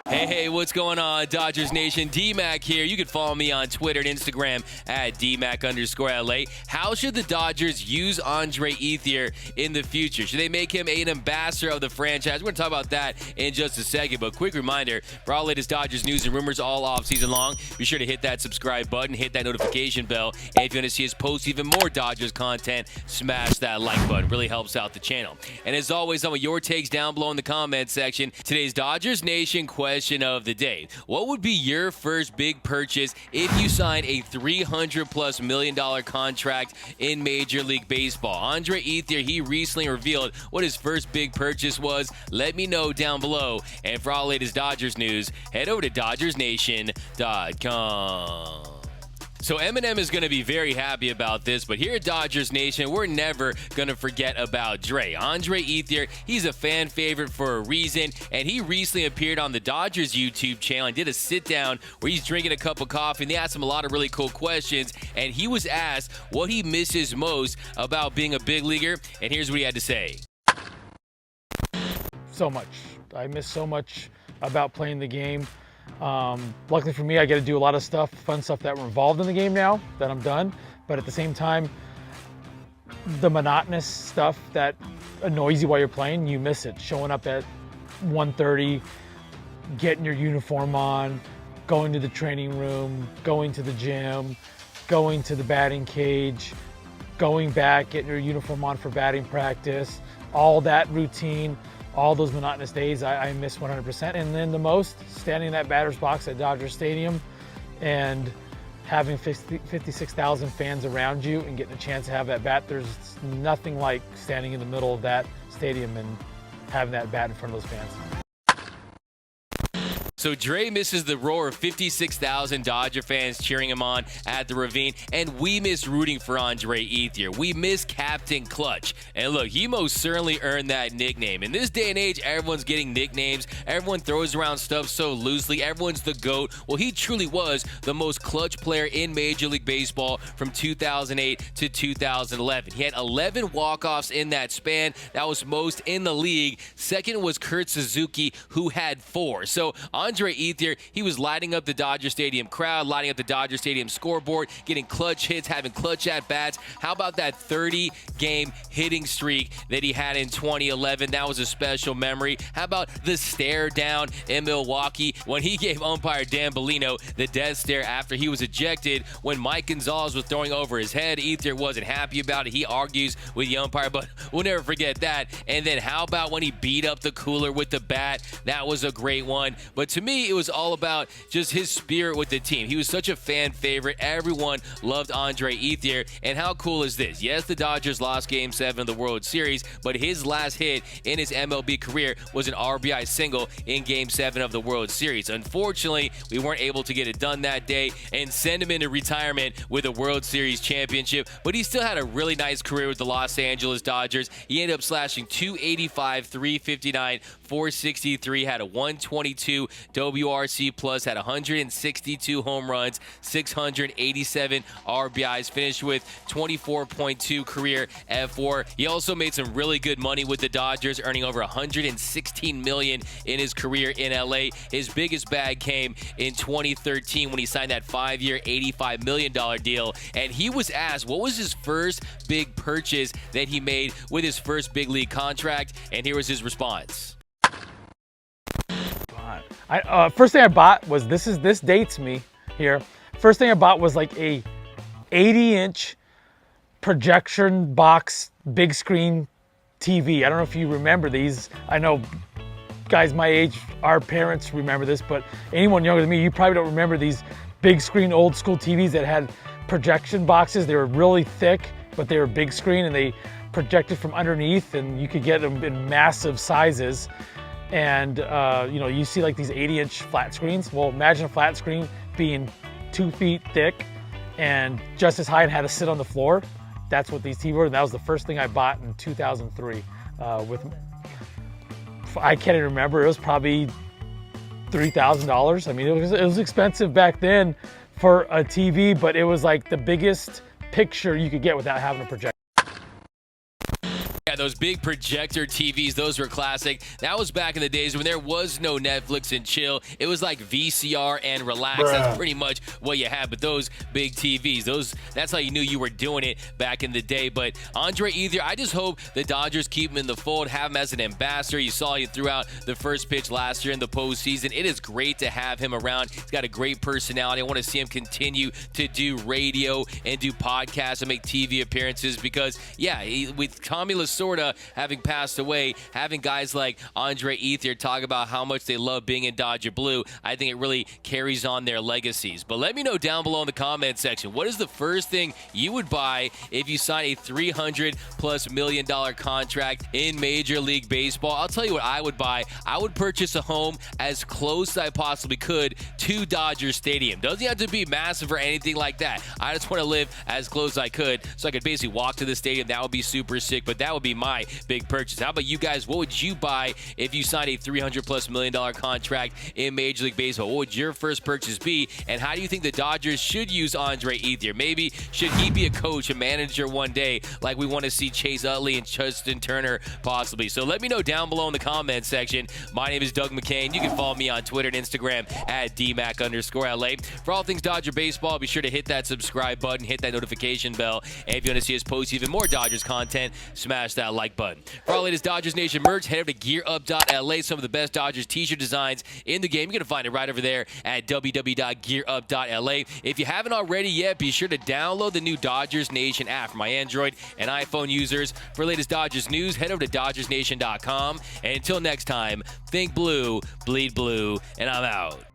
Hey, what's going on, Dodgers Nation? D-Mac here. You can follow me on Twitter and Instagram at DMac_LA. How should the Dodgers use Andre Ethier in the future? Should they make him an ambassador of the franchise? We're going to talk about that in just a second, but quick reminder, for all latest Dodgers news and rumors all offseason long, be sure to hit that subscribe button, hit that notification bell, and if you want to see us post even more Dodgers content, smash that like button. Really helps out the channel. And as always, some of your takes down below in the comments section. Today's Dodgers Nation question of the day: what would be your first big purchase if you signed a $300+ million contract in Major League Baseball? Andre Ethier, he recently revealed what his first big purchase was. Let me know down below. And for all latest Dodgers news, head over to DodgersNation.com. So Eminem is going to be very happy about this, but here at Dodgers Nation, we're never going to forget about Dre. Andre Ethier, he's a fan favorite for a reason, and he recently appeared on the Dodgers YouTube channel and did a sit-down where he's drinking a cup of coffee, and they asked him a lot of really cool questions, and he was asked what he misses most about being a big leaguer, and here's what he had to say. So much. I miss so much about playing the game. Luckily for me, I get to do a lot of stuff, fun stuff that were involved in the game now that I'm done. But at the same time, the monotonous stuff that annoys you while you're playing, you miss it. Showing up at 1:30, getting your uniform on, going to the training room, going to the gym, going to the batting cage, going back, getting your uniform on for batting practice, all that routine. All those monotonous days I miss 100%. And then the most, standing in that batter's box at Dodger Stadium and having 56,000 fans around you and getting a chance to have that bat. There's nothing like standing in the middle of that stadium and having that bat in front of those fans. So Dre misses the roar of 56,000 Dodger fans cheering him on at the Ravine, and we miss rooting for Andre Ethier. We miss Captain Clutch. And look, he most certainly earned that nickname. In this day and age, everyone's getting nicknames. Everyone throws around stuff so loosely. Everyone's the GOAT. Well, he truly was the most clutch player in Major League Baseball from 2008 to 2011. He had 11 walk-offs in that span. That was most in the league. Second was Kurt Suzuki, who had 4. So Andre Ethier, he was lighting up the Dodger Stadium crowd, lighting up the Dodger Stadium scoreboard, getting clutch hits, having clutch at-bats. How about that 30-game hitting streak that he had in 2011? That was a special memory. How about the stare down in Milwaukee when he gave umpire Dan Bellino the death stare after he was ejected when Mike Gonzalez was throwing over his head? Ethier wasn't happy about it. He argues with the umpire, but we'll never forget that. And then how about when he beat up the cooler with the bat? That was a great one. But to me, it was all about just his spirit with the team. He was such a fan favorite. Everyone loved Andre Ethier. And how cool is this? Yes, the Dodgers lost Game 7 of the World Series, but his last hit in his MLB career was an RBI single in Game 7 of the World Series. Unfortunately, we weren't able to get it done that day and send him into retirement with a World Series championship, but he still had a really nice career with the Los Angeles Dodgers. He ended up slashing .285, .359, .463, had a 122 WRC plus, had 162 home runs, 687 RBIs, finished with 24.2 career F4. He also made some really good money with the Dodgers, earning over $116 million in his career in LA. His biggest bag came in 2013 when he signed that 5-year, $85 million deal. And he was asked what was his first big purchase that he made with his first big league contract, and here was his response. First thing I bought was, this dates me here. First thing I bought was like a 80-inch projection box, big screen TV. I don't know if you remember these. I know guys my age, our parents remember this, but anyone younger than me, you probably don't remember these big screen old school TVs that had projection boxes. They were really thick, but they were big screen and they projected from underneath, and you could get them in massive sizes. And you know, you see like these 80-inch flat screens. Well, imagine a flat screen being 2 feet thick and just as high and had to sit on the floor. That's what these TVs were. And that was the first thing I bought in 2003. I can't even remember. It was probably $3,000. I mean, it was expensive back then for a TV, but it was like the biggest picture you could get without having a projector. Yeah, those big projector TVs, those were classic. That was back in the days when there was no Netflix and chill. It was like VCR and relax. That's pretty much what you had. But those big TVs, that's how you knew you were doing it back in the day. But Andre Ethier, I just hope the Dodgers keep him in the fold, have him as an ambassador. You saw he threw out the first pitch last year in the postseason. It is great to have him around. He's got a great personality. I want to see him continue to do radio and do podcasts and make TV appearances because, yeah, with Tommy Lasorda having passed away, having guys like Andre Ethier talk about how much they love being in Dodger Blue, I think it really carries on their legacies. But let me know down below in the comment section, what is the first thing you would buy if you sign a $300+ million contract in Major League Baseball? I'll tell you what I would buy. I would purchase a home as close as I possibly could to Dodger Stadium. Doesn't have to be massive or anything like that. I just want to live as close as I could so I could basically walk to the stadium. That would be super sick, but that would be my big purchase. How about you guys? What would you buy if you signed a $300+ million contract in Major League Baseball? What would your first purchase be? And how do you think the Dodgers should use Andre Ethier? Maybe should he be a coach, a manager one day, like we want to see Chase Utley and Justin Turner possibly? So let me know down below in the comment section. My name is Doug McCain. You can follow me on Twitter and Instagram at DMac_LA. For all things Dodger baseball, be sure to hit that subscribe button, hit that notification bell. And if you want to see us post even more Dodgers content, smash that like button. For all latest Dodgers Nation merch, head over to GearUp.LA. Some of the best Dodgers t-shirt designs in the game. You're going to find it right over there at www.gearup.la. If you haven't already yet, be sure to download the new Dodgers Nation app for my Android and iPhone users. For latest Dodgers news, head over to DodgersNation.com. And until next time, think blue, bleed blue, and I'm out.